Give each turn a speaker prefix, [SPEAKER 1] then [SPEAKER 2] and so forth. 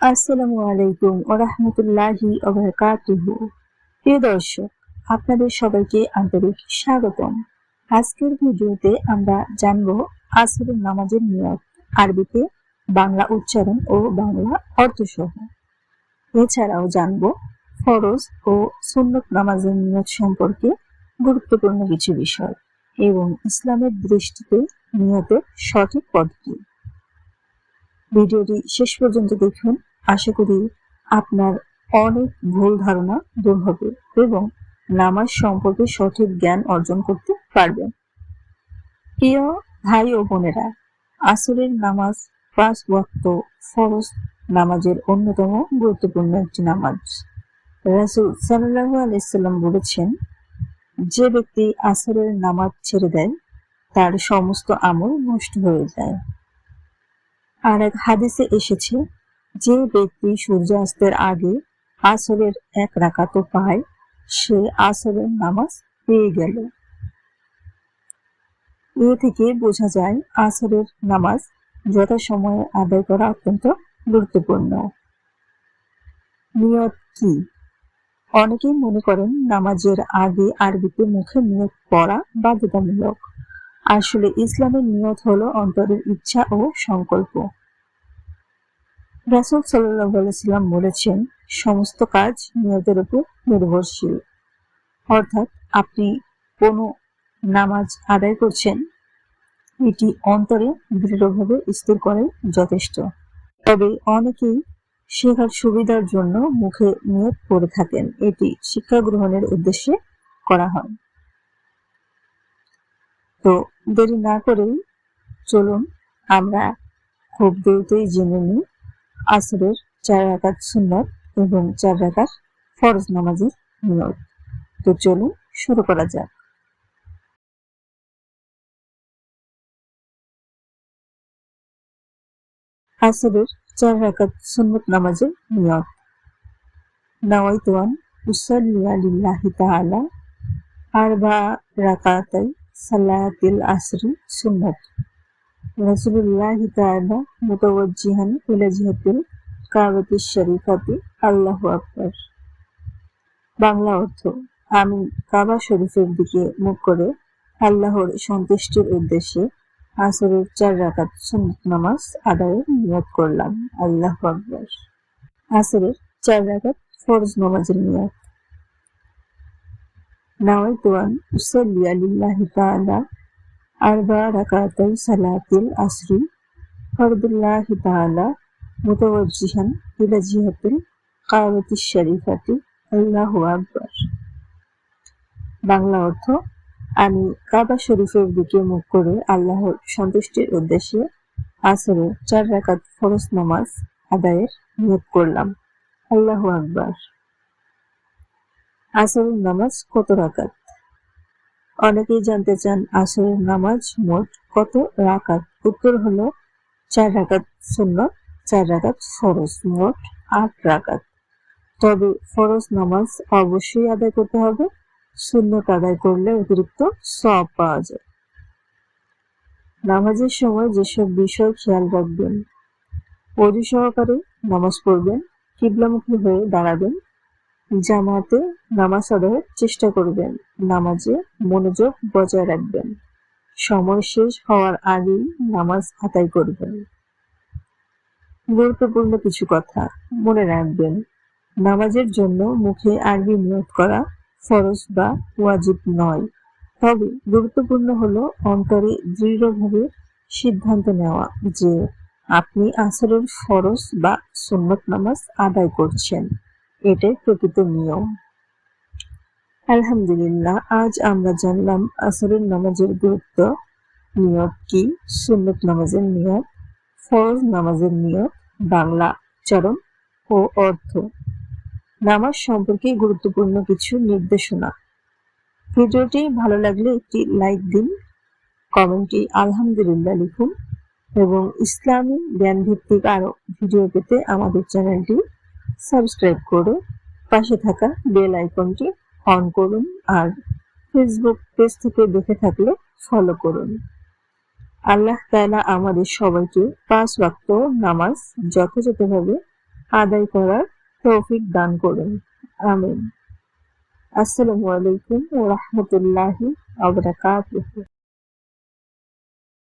[SPEAKER 1] আসসালামু আলাইকুম ওয়া রাহমাতুল্লাহি ওয়া বারাকাতুহু। প্রিয় দর্শক, আপনাদের সবাইকে আন্তরিক স্বাগতম। আজকের ভিডিওতে আমরা জানব আসরের নামাজের নিয়ত, আরবিতে বাংলা উচ্চারণ ও বাংলা অর্থসহ। এছাড়াও জানব ফরজ ও সুন্নত নামাজের নিয়ত সম্পর্কে গুরুত্বপূর্ণ কিছু বিষয় এবং ইসলামের দৃষ্টিতে নিয়তের সঠিক পদ্ধতি। ভিডিওটি শেষ পর্যন্ত দেখুন। আশা করি আপনার অনেক ভুল ধারণা দূর হবে এবং নামাজ সম্পর্কে সঠিক জ্ঞান অর্জন করতে পারবেন। প্রিয় ভাই ও বোনেরা, আসরের নামাজ 5 ওয়াক্ত ফরজ নামাজের অন্যতম গুরুত্বপূর্ণ একটি নামাজ। রাসূল সাল্লাল্লাহু আলাইহি সাল্লাম বলেছেন, যে ব্যক্তি আসরের নামাজ ছেড়ে দেয় তার সমস্ত আমল নষ্ট হয়ে যায়। আর এক হাদিসে এসেছে, যে ব্যক্তি সূর্যাস্তের আগে আসরের 1 রাকাতও পায় সে আসরের নামাজ পেয়ে গেল। এ থেকে বোঝা যায় আসরের নামাজ যথাসময়ে আদায় করা অত্যন্ত গুরুত্বপূর্ণ। নিয়ত কি? অনেকেই মনে করেন নামাজের আগে আরবিতে মুখে নিয়ত পড়া বাধ্যতামূলক। আসলে ইসলামের নিয়ত হলো অন্তরের ইচ্ছা ও সংকল্প। রাসূল সাল্লাল্লাহু আলাইহি সাল্লাম বলেছেন, সমস্ত কাজ নিয়তের উপর নির্ভরশীল। অর্থাৎ আপনি কোনো নামাজ আদায় করছেন, এটি অন্তরে দৃঢ়ভাবে স্থির করাই যথেষ্ট। তবে অনেকেই শেখার সুবিধার জন্য মুখে নিয়ত পড়ে থাকেন, এটি শিক্ষা গ্রহণের উদ্দেশ্যে করা হয়। তো দেরি না করেই চলুন আমরা খুব দ্রুতই জেনে নিই আসরের 4 রাকাত সুন্নত এবং 4 রাকাত ফরজ নামাজের নিয়ত। তো চলুন শুরু করা যাক। আসরের 4 রাকাত সুন্নত নামাজের নিয়ত। নাওয়াইতু আন উসাল্লিয়া লিল্লাহি তাআলা আরবা রাকাতাই সালাতিল আসরি সুন্নাত রাসূলুল্লাহি তাআলা মুতাওয়াজ্জিহান ইলা জিহাতিল কাবাতিশ শরীফাতি আল্লাহু আকবার। বাংলা অর্থ: আমি কাবা শরীফের দিকে মুখ করে আল্লাহর সন্তুষ্টির উদ্দেশ্যে আসরের 4 রাকাত সুন্নত নামাজ আদায়ের নিয়ত করলাম। আল্লাহু আকবার। আসরের 4 রাকাত ফরজ নামাজের নিয়ত। নাওয়াইতু আন উসাল্লিয়া লিল্লাহি তাআলা আরবা রাকাতাই সালাতিল আসরি ফরদুল্লাহি তাআলা মুতাওয়াজ্জিহান ইলা জিহাতিল কাবাতিশ শরীফাতি আল্লাহু আকবার। বাংলা অর্থ: আমি কাবা শরীফের দিকে মুখ করে আল্লাহর সন্তুষ্টির উদ্দেশ্যে আসরের 4 রাকাত ফরজ নামাজ আদায়ের নিয়ত করলাম। আল্লাহু আকবার। আসরের নামাজ কত রাকাত? অনেকেই জানতে চান আসরের নামাজ মোট কত রাকাত। উত্তর হলো 4 রাকাত সুন্নত, 4 রাকাত ফরজ, মোট 8 রাকাত। তবে ফরজ নামাজ অবশ্যই আদায় করতে হবে, সুন্নত আদায় করলে অতিরিক্ত সওয়াব পাওয়া যায়। নামাজের সময় যেসব বিষয় খেয়াল রাখবেন: ওযু সহকারে নামাজ পড়বেন, কিবলামুখী হয়ে দাঁড়াবেন, জামাতে নামাজ আদায়ের চেষ্টা করবেন, নামাজে মনোযোগ বজায় রাখবেন, সময় শেষ হওয়ার আগেই নামাজ আদায় করবেন। গুরুত্বপূর্ণ কিছু কথা মনে রাখবেন: নামাজের জন্য মুখে আরবি নিয়ত করা ফরজ বা ওয়াজিব নয়, তবে গুরুত্বপূর্ণ হলো অন্তরে দৃঢ়ভাবে সিদ্ধান্ত নেওয়া যে আপনি আসরের ফরজ বা সুন্নত নামাজ আদায় করছেন। এটাই প্রকৃত নিয়ম। আলহামদুলিল্লাহ, আজ আমরা জানলাম আসরের নামাজের গুরুত্ব, নিয়ত কি, সুন্নত নামাজের নিয়ত, ফরজ নামাজের নিয়ত, বাংলা উচ্চারণ ও অর্থ, নামাজ সম্পর্কে গুরুত্বপূর্ণ কিছু নির্দেশনা। ভিডিওটি ভালো লাগলে একটি লাইক দিন, কমেন্টে আলহামদুলিল্লাহ লিখুন এবং ইসলামী জ্ঞান ভিত্তিক আরো ভিডিও পেতে আমাদের চ্যানেলটি সাবস্ক্রাইব করে পাশে থাকা বেল আইকনটি অন করুন আর ফেসবুক পেজ থেকে দেখে থাকলে ফলো করুন। আল্লাহ তাআলা আমাদের সবাইকে 5 ওয়াক্ত নামাজ যথাযথভাবে আদায় করার তৌফিক দান করুন। আমিন। আসসালামু আলাইকুম ওয়া রাহমাতুল্লাহি ওয়া বারাকাতুহু।